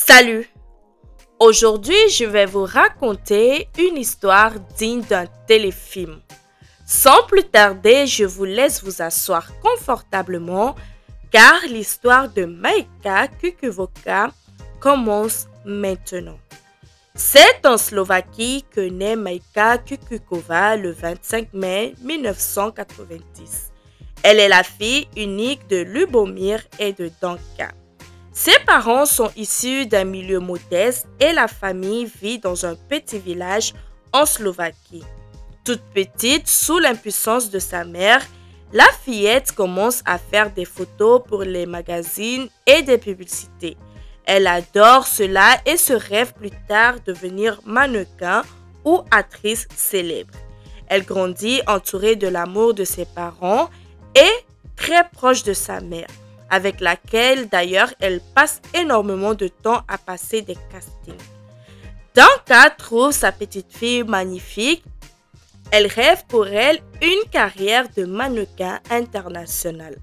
Salut! Aujourd'hui, je vais vous raconter une histoire digne d'un téléfilm. Sans plus tarder, je vous laisse vous asseoir confortablement car l'histoire de Majka Kukuvoka commence maintenant. C'est en Slovaquie que naît Majka Kukukova le 25 mai 1990. Elle est la fille unique de Lubomir et de Danka. Ses parents sont issus d'un milieu modeste et la famille vit dans un petit village en Slovaquie. Toute petite, sous l'impuissance de sa mère, la fillette commence à faire des photos pour les magazines et des publicités. Elle adore cela et se rêve plus tard devenir mannequin ou actrice célèbre. Elle grandit entourée de l'amour de ses parents et très proche de sa mère, avec laquelle d'ailleurs elle passe énormément de temps à passer des castings. Danka trouve sa petite fille magnifique. Elle rêve pour elle une carrière de mannequin international.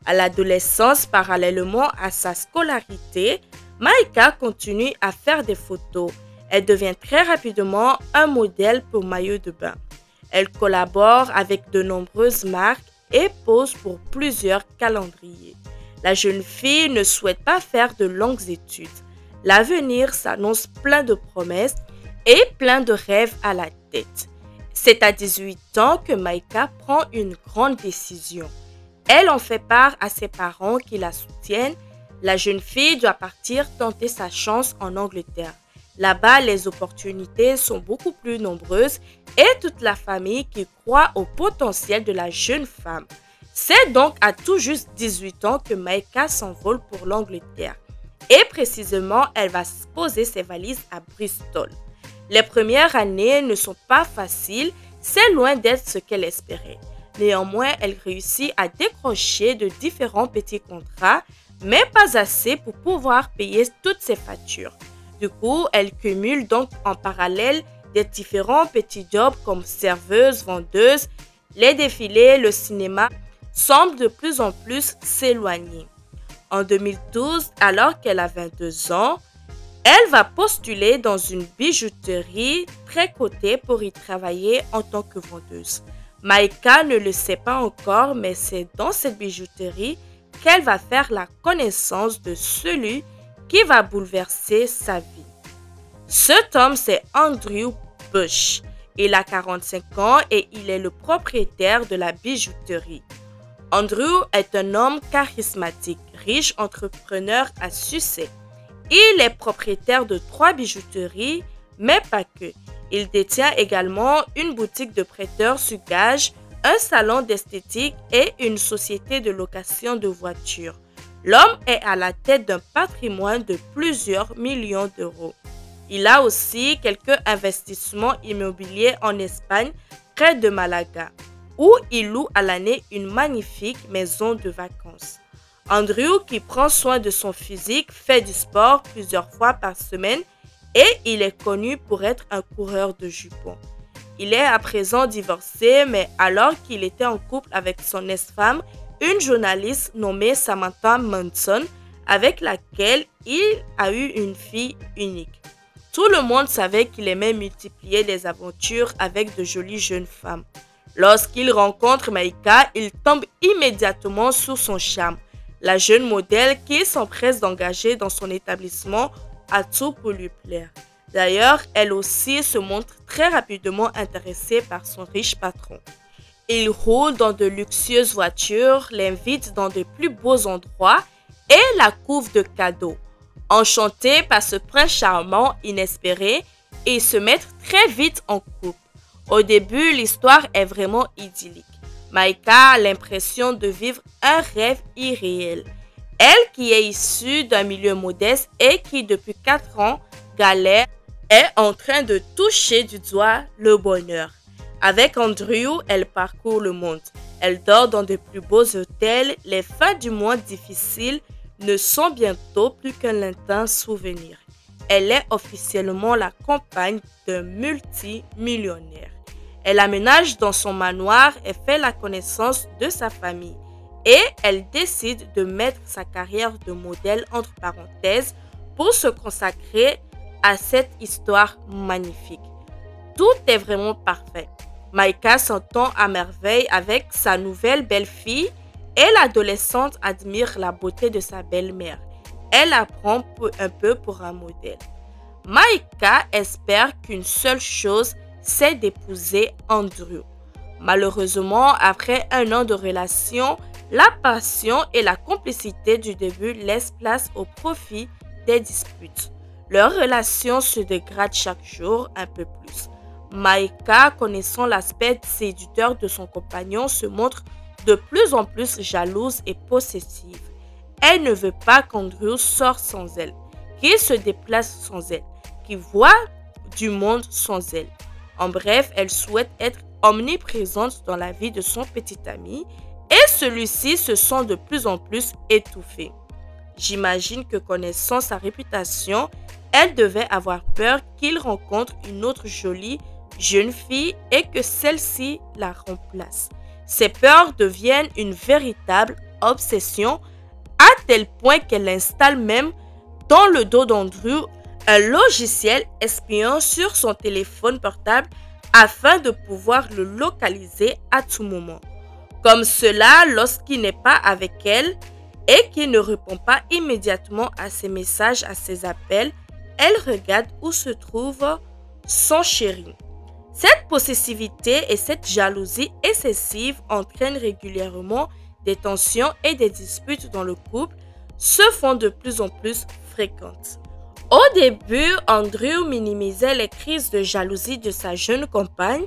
À l'adolescence, parallèlement à sa scolarité, Majka continue à faire des photos. Elle devient très rapidement un modèle pour maillots de bain. Elle collabore avec de nombreuses marques et pose pour plusieurs calendriers. La jeune fille ne souhaite pas faire de longues études. L'avenir s'annonce plein de promesses et plein de rêves à la tête. C'est à 18 ans que Majka prend une grande décision. Elle en fait part à ses parents qui la soutiennent. La jeune fille doit partir tenter sa chance en Angleterre. Là-bas, les opportunités sont beaucoup plus nombreuses et toute la famille qui croit au potentiel de la jeune femme. C'est donc à tout juste 18 ans que Majka s'envole pour l'Angleterre. Et précisément, elle va poser ses valises à Bristol. Les premières années ne sont pas faciles, c'est loin d'être ce qu'elle espérait. Néanmoins, elle réussit à décrocher de différents petits contrats, mais pas assez pour pouvoir payer toutes ses factures. Du coup, elle cumule donc en parallèle des différents petits jobs comme serveuse, vendeuse, les défilés, le cinéma semble de plus en plus s'éloigner. En 2012, alors qu'elle a 22 ans, elle va postuler dans une bijouterie très cotée pour y travailler en tant que vendeuse. Majka ne le sait pas encore, mais c'est dans cette bijouterie qu'elle va faire la connaissance de celui qui va bouleverser sa vie. Cet homme, c'est Andrew Bush. Il a 45 ans et il est le propriétaire de la bijouterie. Andrew est un homme charismatique, riche entrepreneur à succès. Il est propriétaire de 3 bijouteries, mais pas que. Il détient également une boutique de prêteurs sur gage, un salon d'esthétique et une société de location de voitures. L'homme est à la tête d'un patrimoine de plusieurs millions d'euros. Il a aussi quelques investissements immobiliers en Espagne, près de Malaga, où il loue à l'année une magnifique maison de vacances. Andrew, qui prend soin de son physique, fait du sport plusieurs fois par semaine et il est connu pour être un coureur de jupons. Il est à présent divorcé, mais alors qu'il était en couple avec son ex-femme, une journaliste nommée Samantha Manson, avec laquelle il a eu une fille unique. Tout le monde savait qu'il aimait multiplier les aventures avec de jolies jeunes femmes. Lorsqu'il rencontre Majka, il tombe immédiatement sous son charme. La jeune modèle qui s'empresse d'engager dans son établissement a tout pour lui plaire. D'ailleurs, elle aussi se montre très rapidement intéressée par son riche patron. Il roule dans de luxueuses voitures, l'invite dans de plus beaux endroits et la couvre de cadeaux. Enchantés par ce prince charmant inespéré, ils se mettent très vite en couple. Au début, l'histoire est vraiment idyllique. Majka a l'impression de vivre un rêve irréel. Elle, qui est issue d'un milieu modeste et qui depuis 4 ans galère, est en train de toucher du doigt le bonheur. Avec Andrew, elle parcourt le monde. Elle dort dans de plus beaux hôtels. Les fins du mois difficiles ne sont bientôt plus qu'un lointain souvenir. Elle est officiellement la compagne d'un multimillionnaire. Elle aménage dans son manoir et fait la connaissance de sa famille. Et elle décide de mettre sa carrière de modèle entre parenthèses pour se consacrer à cette histoire magnifique. Tout est vraiment parfait. Maïka s'entend à merveille avec sa nouvelle belle-fille et l'adolescente admire la beauté de sa belle-mère. Elle apprend un peu pour un modèle. Maïka espère qu'une seule chose, c'est d'épouser Andrew. Malheureusement, après 1 an de relation, la passion et la complicité du début laissent place au profit des disputes. Leur relation se dégrade chaque jour un peu plus. Maïka, connaissant l'aspect séducteur de son compagnon, se montre de plus en plus jalouse et possessive. Elle ne veut pas qu'Andrew sorte sans elle, qu'il se déplace sans elle, qu'il voit du monde sans elle. En bref, elle souhaite être omniprésente dans la vie de son petit ami et celui-ci se sent de plus en plus étouffé. J'imagine que connaissant sa réputation, elle devait avoir peur qu'il rencontre une autre jolie jeune fille et que celle-ci la remplace. Ces peurs deviennent une véritable obsession à tel point qu'elle installe même dans le dos d'Andrew un logiciel espion sur son téléphone portable afin de pouvoir le localiser à tout moment. Comme cela, lorsqu'il n'est pas avec elle et qu'il ne répond pas immédiatement à ses messages, à ses appels, elle regarde où se trouve son chéri. Cette possessivité et cette jalousie excessive entraînent régulièrement des tensions et des disputes dans le couple, se font de plus en plus fréquentes. Au début, Andrew minimisait les crises de jalousie de sa jeune compagne,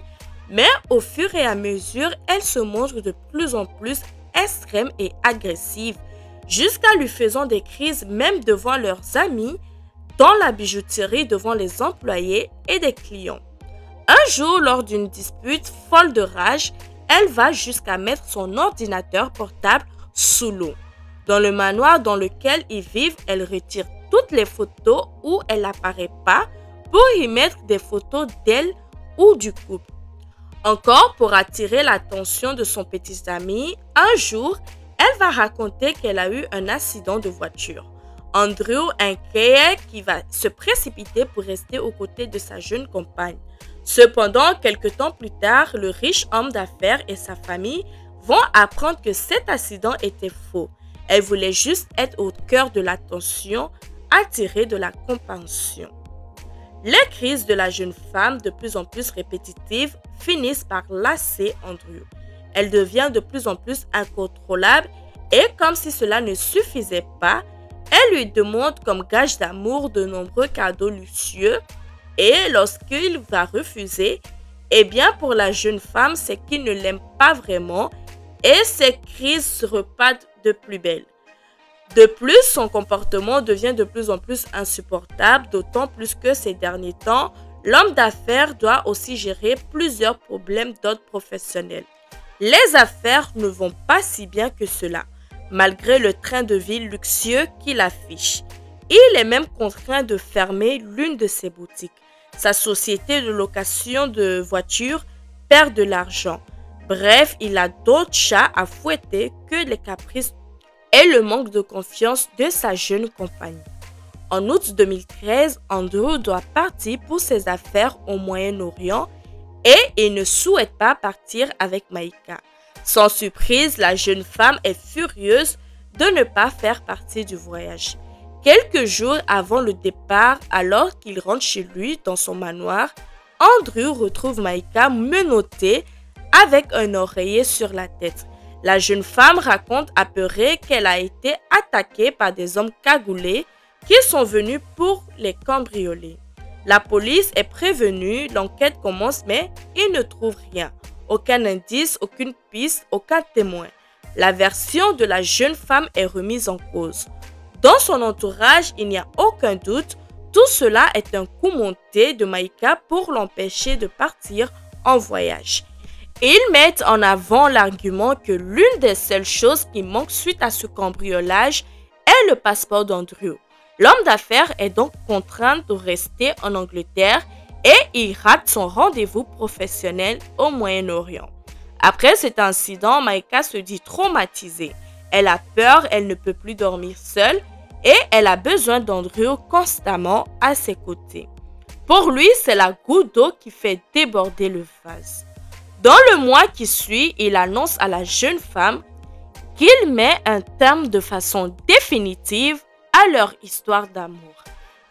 mais au fur et à mesure, elle se montre de plus en plus extrême et agressive, jusqu'à lui faisant des crises même devant leurs amis, dans la bijouterie devant les employés et des clients. Un jour, lors d'une dispute folle de rage, elle va jusqu'à mettre son ordinateur portable sous l'eau. Dans le manoir dans lequel ils vivent, elle retire toutes les photos où elle n'apparaît pas pour y mettre des photos d'elle ou du couple. Encore pour attirer l'attention de son petit ami, un jour, elle va raconter qu'elle a eu un accident de voiture. Andrew, inquiet, qui va se précipiter pour rester aux côtés de sa jeune compagne. Cependant, quelque temps plus tard, le riche homme d'affaires et sa famille vont apprendre que cet accident était faux. Elle voulait juste être au cœur de l'attention, attirer de la compassion. Les crises de la jeune femme, de plus en plus répétitives, finissent par lasser Andrew. Elle devient de plus en plus incontrôlable et comme si cela ne suffisait pas, elle lui demande comme gage d'amour de nombreux cadeaux luxueux et lorsqu'il va refuser, eh bien pour la jeune femme, c'est qu'il ne l'aime pas vraiment et ses crises se repartent de plus belle. De plus, son comportement devient de plus en plus insupportable, d'autant plus que ces derniers temps, l'homme d'affaires doit aussi gérer plusieurs problèmes d'ordre professionnel. Les affaires ne vont pas si bien que cela, malgré le train de vie luxueux qu'il affiche. Il est même contraint de fermer l'une de ses boutiques. Sa société de location de voitures perd de l'argent. Bref, il a d'autres chats à fouetter que les caprices et le manque de confiance de sa jeune compagne. En août 2013, Andrew doit partir pour ses affaires au Moyen-Orient et il ne souhaite pas partir avec Maïka. Sans surprise, la jeune femme est furieuse de ne pas faire partie du voyage. Quelques jours avant le départ, alors qu'il rentre chez lui dans son manoir, Andrew retrouve Maïka menottée avec un oreiller sur la tête. La jeune femme raconte apeurée qu'elle a été attaquée par des hommes cagoulés qui sont venus pour les cambrioler. La police est prévenue, l'enquête commence mais ils ne trouvent rien. Aucun indice, aucune piste, aucun témoin. La version de la jeune femme est remise en cause. Dans son entourage, il n'y a aucun doute, tout cela est un coup monté de Maïka pour l'empêcher de partir en voyage. Ils mettent en avant l'argument que l'une des seules choses qui manque suite à ce cambriolage est le passeport d'Andrew. L'homme d'affaires est donc contraint de rester en Angleterre et il rate son rendez-vous professionnel au Moyen-Orient. Après cet incident, Maïka se dit traumatisée. Elle a peur, elle ne peut plus dormir seule et elle a besoin d'Andrew constamment à ses côtés. Pour lui, c'est la goutte d'eau qui fait déborder le vase. Dans le mois qui suit, il annonce à la jeune femme qu'il met un terme de façon définitive à leur histoire d'amour.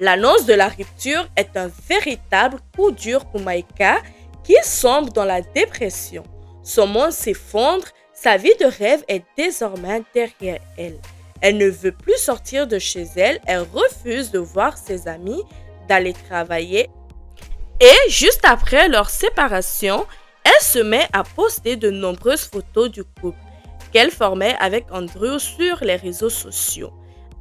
L'annonce de la rupture est un véritable coup dur pour Maïka qui sombre dans la dépression. Son monde s'effondre, sa vie de rêve est désormais derrière elle. Elle ne veut plus sortir de chez elle, elle refuse de voir ses amis, d'aller travailler. Et juste après leur séparation, elle se met à poster de nombreuses photos du couple qu'elle formait avec Andrew sur les réseaux sociaux,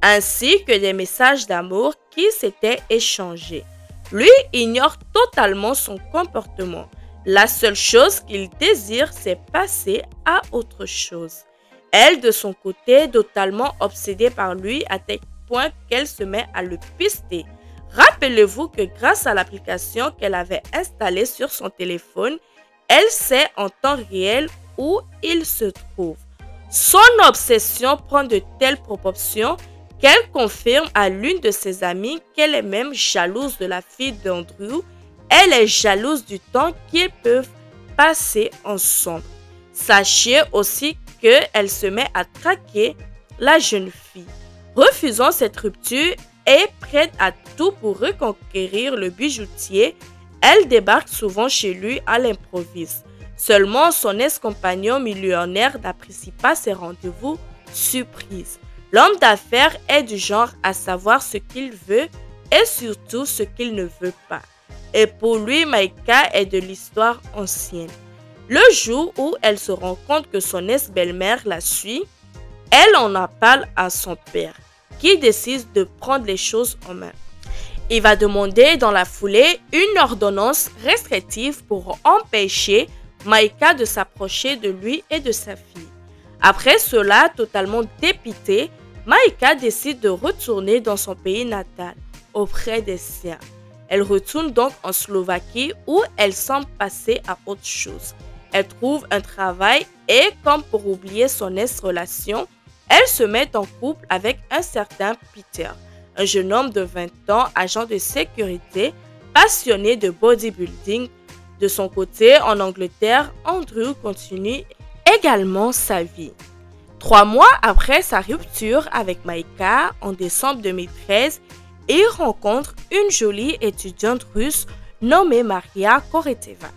ainsi que des messages d'amour qui s'étaient échangés. Lui ignore totalement son comportement. La seule chose qu'il désire, c'est passer à autre chose. Elle, de son côté, totalement obsédée par lui à tel point qu'elle se met à le pister. Rappelez-vous que grâce à l'application qu'elle avait installée sur son téléphone, elle sait en temps réel où il se trouve. Son obsession prend de telles proportions qu'elle confirme à l'une de ses amies qu'elle est même jalouse de la fille d'Andrew. Elle est jalouse du temps qu'ils peuvent passer ensemble. Sachez aussi qu'elle se met à traquer la jeune fille. Refusant cette rupture et prête à tout pour reconquérir le bijoutier, elle débarque souvent chez lui à l'improviste. Seulement, son ex-compagnon millionnaire n'apprécie pas ses rendez-vous surprises. L'homme d'affaires est du genre à savoir ce qu'il veut et surtout ce qu'il ne veut pas. Et pour lui, Maïka est de l'histoire ancienne. Le jour où elle se rend compte que son ex-belle-mère la suit, elle en parle à son père, qui décide de prendre les choses en main. Il va demander dans la foulée une ordonnance restrictive pour empêcher Maïka de s'approcher de lui et de sa fille. Après cela, totalement dépitée, Maïka décide de retourner dans son pays natal, auprès des siens. Elle retourne donc en Slovaquie où elle semble passer à autre chose. Elle trouve un travail et, comme pour oublier son ex-relation, elle se met en couple avec un certain Peter, un jeune homme de 20 ans, agent de sécurité, passionné de bodybuilding. De son côté, en Angleterre, Andrew continue également sa vie. 3 mois après sa rupture avec Maïka, en décembre 2013, il rencontre une jolie étudiante russe nommée Maria Koreteva.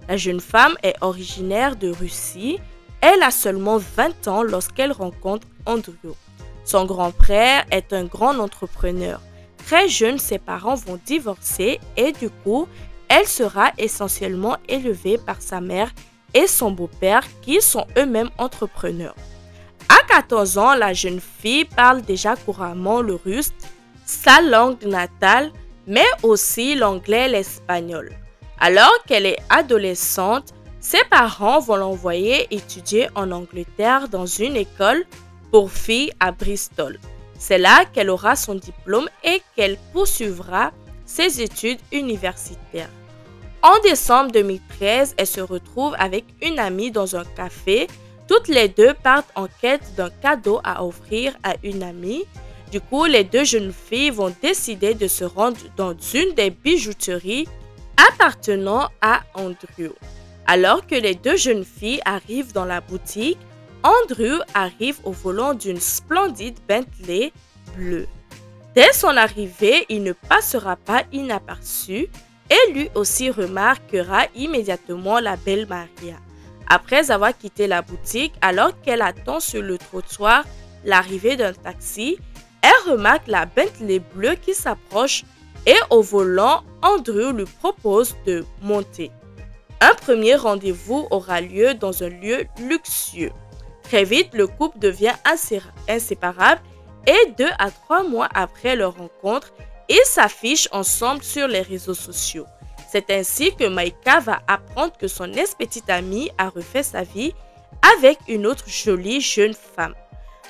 La jeune femme est originaire de Russie. Elle a seulement 20 ans lorsqu'elle rencontre Andrew. Son grand-père est un grand entrepreneur. Très jeune, ses parents vont divorcer et du coup, elle sera essentiellement élevée par sa mère et son beau-père qui sont eux-mêmes entrepreneurs. À 14 ans, la jeune fille parle déjà couramment le russe, sa langue natale, mais aussi l'anglais et l'espagnol. Alors qu'elle est adolescente, ses parents vont l'envoyer étudier en Angleterre dans une école pour filles à Bristol. C'est là qu'elle aura son diplôme et qu'elle poursuivra ses études universitaires. En décembre 2013, elle se retrouve avec une amie dans un café. Toutes les deux partent en quête d'un cadeau à offrir à une amie. Du coup, les deux jeunes filles vont décider de se rendre dans une des bijouteries appartenant à Andrew. Alors que les deux jeunes filles arrivent dans la boutique, Andrew arrive au volant d'une splendide Bentley bleue. Dès son arrivée, il ne passera pas inaperçu et lui aussi remarquera immédiatement la belle Maria. Après avoir quitté la boutique, alors qu'elle attend sur le trottoir l'arrivée d'un taxi, elle remarque la Bentley bleue qui s'approche et au volant, Andrew lui propose de monter. Un premier rendez-vous aura lieu dans un lieu luxueux. Très vite, le couple devient inséparable et 2 à 3 mois après leur rencontre, ils s'affichent ensemble sur les réseaux sociaux. C'est ainsi que Maïka va apprendre que son ex-petite amie a refait sa vie avec une autre jolie jeune femme.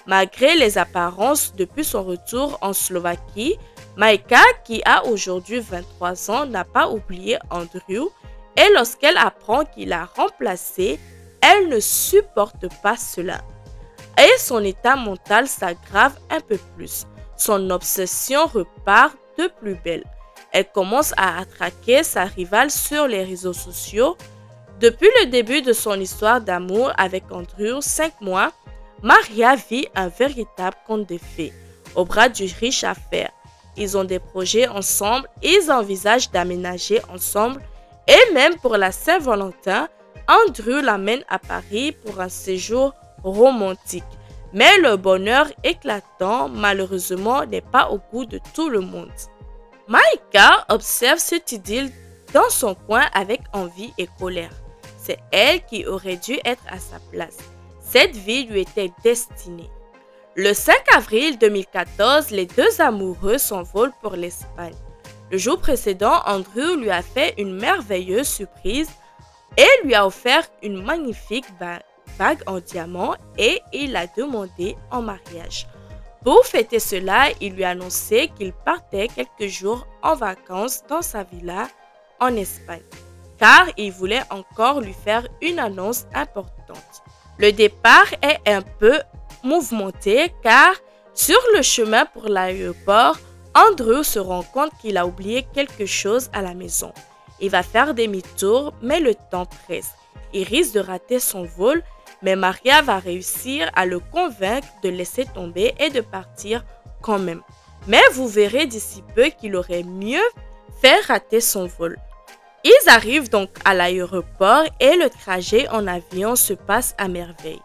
Malgré les apparences depuis son retour en Slovaquie, Maïka, qui a aujourd'hui 23 ans, n'a pas oublié Andrew et lorsqu'elle apprend qu'il a remplacé, elle ne supporte pas cela. Et son état mental s'aggrave un peu plus. son obsession repart de plus belle. Elle commence à attraquer sa rivale sur les réseaux sociaux. Depuis le début de son histoire d'amour avec Andrew, 5 mois, Maria vit un véritable conte de fées au bras du riche affaire. Ils ont des projets ensemble, ils envisagent d'aménager ensemble et même pour la Saint-Valentin, Andrew l'amène à Paris pour un séjour romantique. Mais le bonheur éclatant, malheureusement, n'est pas au goût de tout le monde. Maïka observe cette idylle dans son coin avec envie et colère. C'est elle qui aurait dû être à sa place. Cette vie lui était destinée. Le 5 avril 2014, les deux amoureux s'envolent pour l'Espagne. Le jour précédent, Andrew lui a fait une merveilleuse surprise et lui a offert une magnifique bague en diamant et il l'a demandé en mariage. Pour fêter cela, il lui a annoncé qu'il partait quelques jours en vacances dans sa villa en Espagne, car il voulait encore lui faire une annonce importante. Le départ est un peu mouvementé car sur le chemin pour l'aéroport, Andrew se rend compte qu'il a oublié quelque chose à la maison. Il va faire demi-tour, mais le temps presse. Il risque de rater son vol, mais Maria va réussir à le convaincre de laisser tomber et de partir quand même. Mais vous verrez d'ici peu qu'il aurait mieux fait rater son vol. Ils arrivent donc à l'aéroport et le trajet en avion se passe à merveille.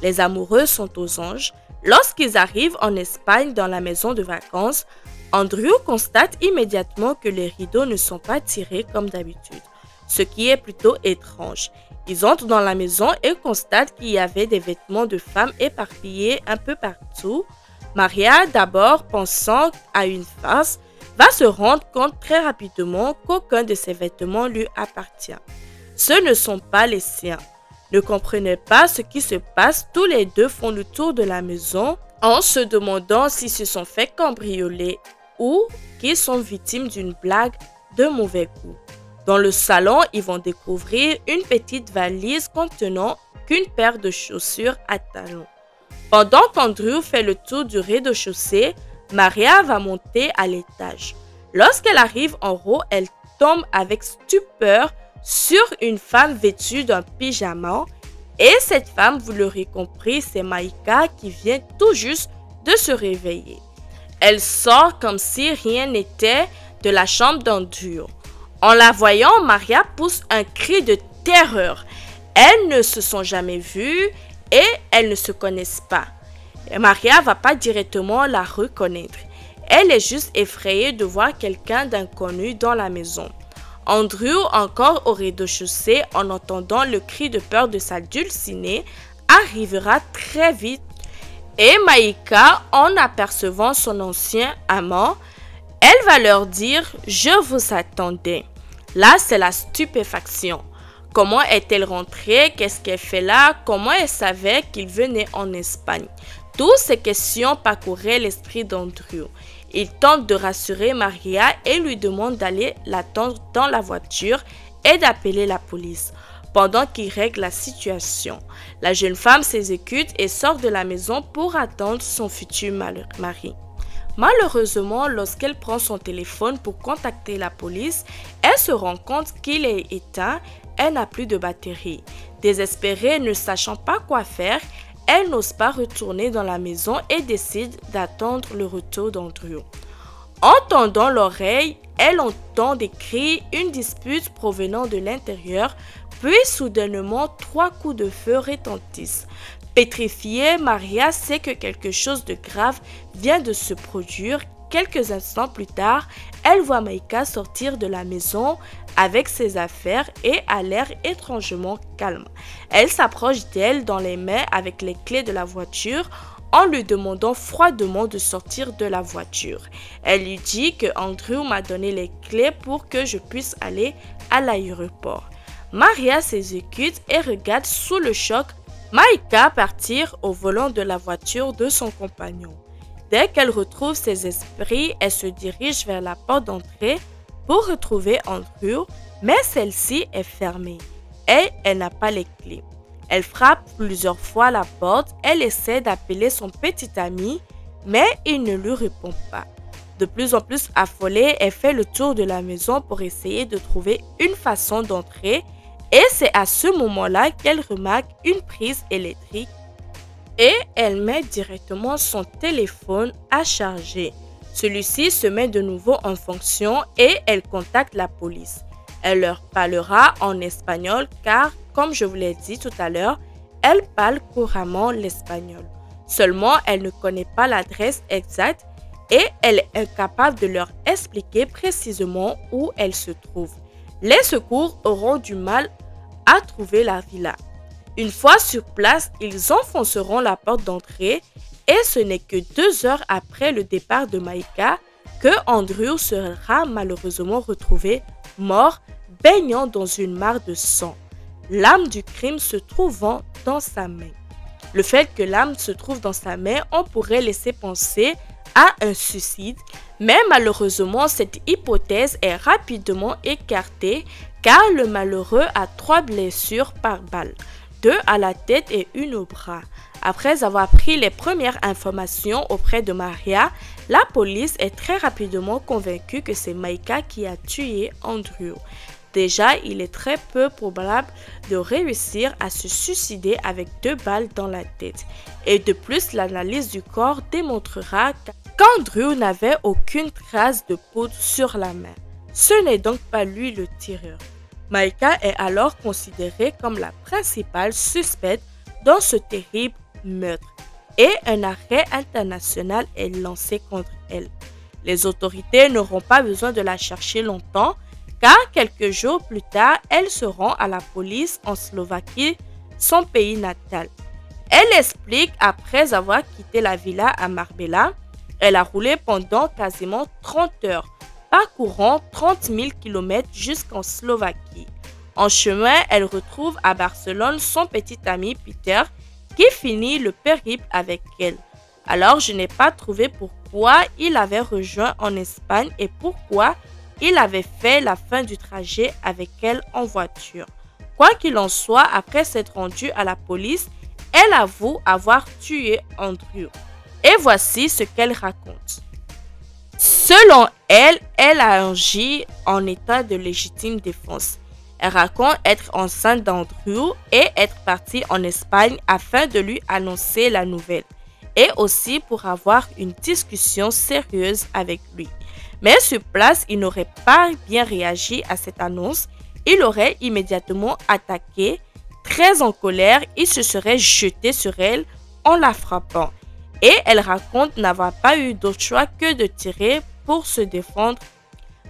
Les amoureux sont aux anges. Lorsqu'ils arrivent en Espagne dans la maison de vacances, Andrew constate immédiatement que les rideaux ne sont pas tirés comme d'habitude, ce qui est plutôt étrange. Ils entrent dans la maison et constatent qu'il y avait des vêtements de femmes éparpillés un peu partout. Maria, d'abord pensant à une farce, va se rendre compte très rapidement qu'aucun de ces vêtements lui appartient. Ce ne sont pas les siens. Ne comprenez pas ce qui se passe, tous les deux font le tour de la maison en se demandant s'ils se sont fait cambrioler ou qu'ils sont victimes d'une blague de mauvais goût. Dans le salon, ils vont découvrir une petite valise contenant qu'une paire de chaussures à talons. Pendant qu'Andrew fait le tour du rez-de-chaussée, Maria va monter à l'étage. Lorsqu'elle arrive en haut, elle tombe avec stupeur sur une femme vêtue d'un pyjama. Et cette femme, vous l'aurez compris, c'est Maïka qui vient tout juste de se réveiller. Elle sort comme si rien n'était de la chambre d'Andrew. En la voyant, Maria pousse un cri de terreur. Elles ne se sont jamais vues et elles ne se connaissent pas. Maria va pas directement la reconnaître. Elle est juste effrayée de voir quelqu'un d'inconnu dans la maison. Andrew, encore au rez-de-chaussée, en entendant le cri de peur de sa dulcinée, arrivera très vite. Et Maïka, en apercevant son ancien amant, elle va leur dire « Je vous attendais ». Là, c'est la stupéfaction. Comment est-elle rentrée? Qu'est-ce qu'elle fait là? Comment elle savait qu'il venait en Espagne? Toutes ces questions parcouraient l'esprit d'Andrew. Il tente de rassurer Maria et lui demande d'aller l'attendre dans la voiture et d'appeler la police. Pendant qu'il règle la situation, la jeune femme s'exécute et sort de la maison pour attendre son futur mari. Malheureusement, lorsqu'elle prend son téléphone pour contacter la police, elle se rend compte qu'il est éteint, elle n'a plus de batterie. Désespérée, ne sachant pas quoi faire, elle n'ose pas retourner dans la maison et décide d'attendre le retour d'Andrew. En tendant l'oreille, elle entend des cris, une dispute provenant de l'intérieur, puis soudainement 3 coups de feu retentissent. Pétrifiée, Maria sait que quelque chose de grave vient de se produire. Quelques instants plus tard, elle voit Maïka sortir de la maison avec ses affaires et a l'air étrangement calme. Elle s'approche d'elle dans les mains avec les clés de la voiture en lui demandant froidement de sortir de la voiture. Elle lui dit que Andrew m'a donné les clés pour que je puisse aller à l'aéroport. Maria s'exécute et regarde sous le choc Maïka partir au volant de la voiture de son compagnon. Dès qu'elle retrouve ses esprits, elle se dirige vers la porte d'entrée pour retrouver Andrew, mais celle-ci est fermée et elle n'a pas les clés. Elle frappe plusieurs fois la porte, elle essaie d'appeler son petit ami, mais il ne lui répond pas. De plus en plus affolée, elle fait le tour de la maison pour essayer de trouver une façon d'entrer et c'est à ce moment-là qu'elle remarque une prise électrique et elle met directement son téléphone à charger. Celui-ci se met de nouveau en fonction et elle contacte la police. Elle leur parlera en espagnol car, comme je vous l'ai dit tout à l'heure, elle parle couramment l'espagnol. Seulement, elle ne connaît pas l'adresse exacte et elle est incapable de leur expliquer précisément où elle se trouve. Les secours auront du mal à trouver la villa. Une fois sur place, ils enfonceront la porte d'entrée et ce n'est que 2 heures après le départ de Maïka que Andrew sera malheureusement retrouvé mort, baignant dans une mare de sang, l'arme du crime se trouvant dans sa main. Le fait que l'arme se trouve dans sa main, on pourrait laisser penser à un suicide, mais malheureusement cette hypothèse est rapidement écartée car le malheureux a 3 blessures par balle, 2 à la tête et 1 au bras. Après avoir pris les premières informations auprès de Maria, la police est très rapidement convaincue que c'est Maïka qui a tué Andrew. Déjà, il est très peu probable de réussir à se suicider avec 2 balles dans la tête. Et de plus, l'analyse du corps démontrera qu'Andrew n'avait aucune trace de poudre sur la main. Ce n'est donc pas lui le tireur. Maïka est alors considérée comme la principale suspecte dans ce terrible meurtre et un arrêt international est lancé contre elle. Les autorités n'auront pas besoin de la chercher longtemps car quelques jours plus tard, elle se rend à la police en Slovaquie, son pays natal. Elle explique après avoir quitté la villa à Marbella, elle a roulé pendant quasiment 30 heures, parcourant 30 000 km jusqu'en Slovaquie. En chemin, elle retrouve à Barcelone son petit ami Peter qui finit le périple avec elle. Alors, je n'ai pas trouvé pourquoi il avait rejoint en Espagne et pourquoi il avait fait la fin du trajet avec elle en voiture. Quoi qu'il en soit, après s'être rendue à la police, elle avoue avoir tué Andrew. Et voici ce qu'elle raconte. Selon elle, elle a agi en état de légitime défense. Elle raconte être enceinte d'Andrew et être partie en Espagne afin de lui annoncer la nouvelle et aussi pour avoir une discussion sérieuse avec lui. Mais sur place, il n'aurait pas bien réagi à cette annonce. Il aurait immédiatement attaqué. Très en colère, il se serait jeté sur elle en la frappant. Et elle raconte n'avoir pas eu d'autre choix que de tirer pour se défendre.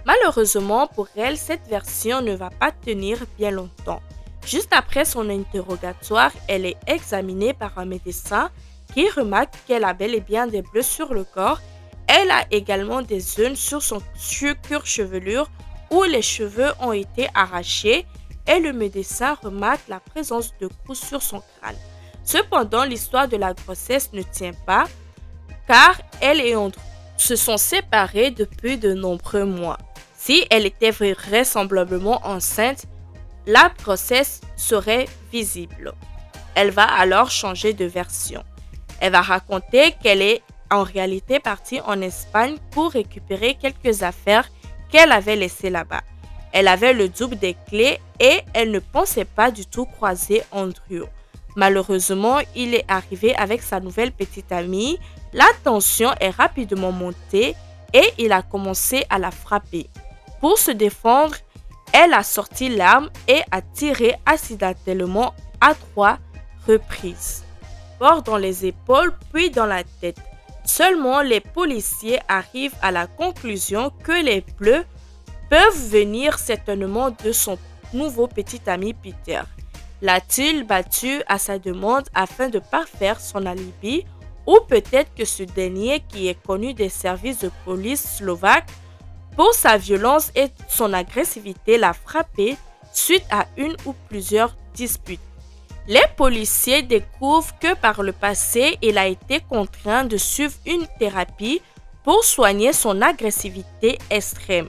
Malheureusement pour elle, cette version ne va pas tenir bien longtemps. Juste après son interrogatoire, elle est examinée par un médecin qui remarque qu'elle a bel et bien des bleus sur le corps. Elle a également des zones sur son cuir-chevelure où les cheveux ont été arrachés et le médecin remarque la présence de coups sur son crâne. Cependant, l'histoire de la grossesse ne tient pas car elle et Andrew se sont séparés depuis de nombreux mois. Si elle était vraisemblablement enceinte, la grossesse serait visible. Elle va alors changer de version. Elle va raconter qu'elle est en réalité partie en Espagne pour récupérer quelques affaires qu'elle avait laissées là-bas. Elle avait le double des clés et elle ne pensait pas du tout croiser Andrew. Malheureusement, il est arrivé avec sa nouvelle petite amie. La tension est rapidement montée et il a commencé à la frapper. Pour se défendre, elle a sorti l'arme et a tiré accidentellement à 3 reprises. D'abord dans les épaules, puis dans la tête. Seulement, les policiers arrivent à la conclusion que les bleus peuvent venir certainement de son nouveau petit ami Peter. L'a-t-il battu à sa demande afin de parfaire son alibi ou peut-être que ce dernier qui est connu des services de police slovaques pour sa violence et son agressivité l'a frappé suite à une ou plusieurs disputes. Les policiers découvrent que par le passé, il a été contraint de suivre une thérapie pour soigner son agressivité extrême.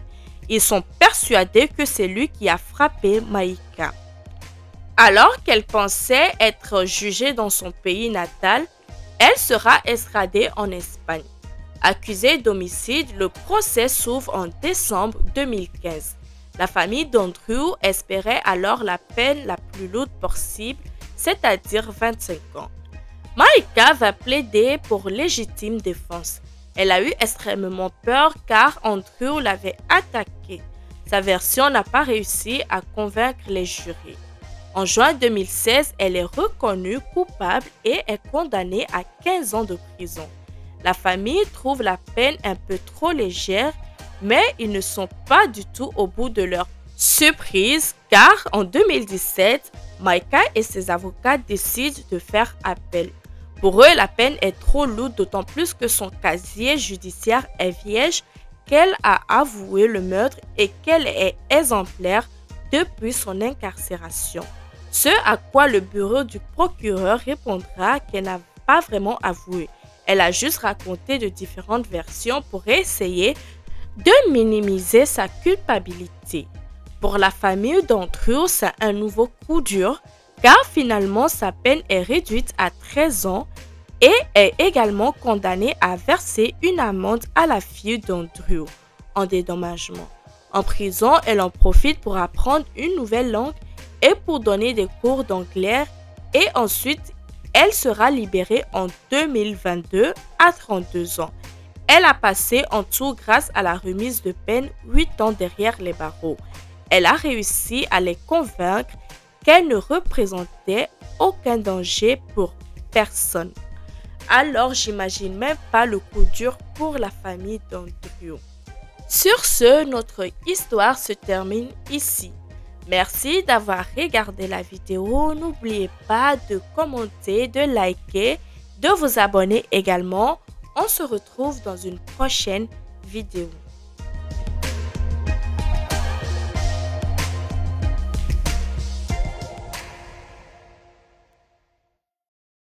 Ils sont persuadés que c'est lui qui a frappé Maïka. Alors qu'elle pensait être jugée dans son pays natal, elle sera extradée en Espagne. Accusé d'homicide, le procès s'ouvre en décembre 2015. La famille d'Andrew espérait alors la peine la plus lourde possible, c'est-à-dire 25 ans. Maïka va plaider pour légitime défense. Elle a eu extrêmement peur car Andrew l'avait attaquée. Sa version n'a pas réussi à convaincre les jurys. En juin 2016, elle est reconnue coupable et est condamnée à 15 ans de prison. La famille trouve la peine un peu trop légère, mais ils ne sont pas du tout au bout de leur surprise car en 2017, Maïka et ses avocats décident de faire appel. Pour eux, la peine est trop lourde, d'autant plus que son casier judiciaire est vierge, qu'elle a avoué le meurtre et qu'elle est exemplaire depuis son incarcération. Ce à quoi le bureau du procureur répondra qu'elle n'a pas vraiment avoué. Elle a juste raconté de différentes versions pour essayer de minimiser sa culpabilité. Pour la famille d'Andrew, c'est un nouveau coup dur car finalement sa peine est réduite à 13 ans et est également condamnée à verser une amende à la fille d'Andrew en dédommagement. En prison, elle en profite pour apprendre une nouvelle langue et pour donner des cours d'anglais et ensuite elle sera libérée en 2022 à 32 ans. Elle a passé en tout grâce à la remise de peine 8 ans derrière les barreaux. Elle a réussi à les convaincre qu'elle ne représentait aucun danger pour personne. Alors j'imagine même pas le coup dur pour la famille d'Andrew. Sur ce, notre histoire se termine ici. Merci d'avoir regardé la vidéo. N'oubliez pas de commenter, de liker, de vous abonner également. On se retrouve dans une prochaine vidéo.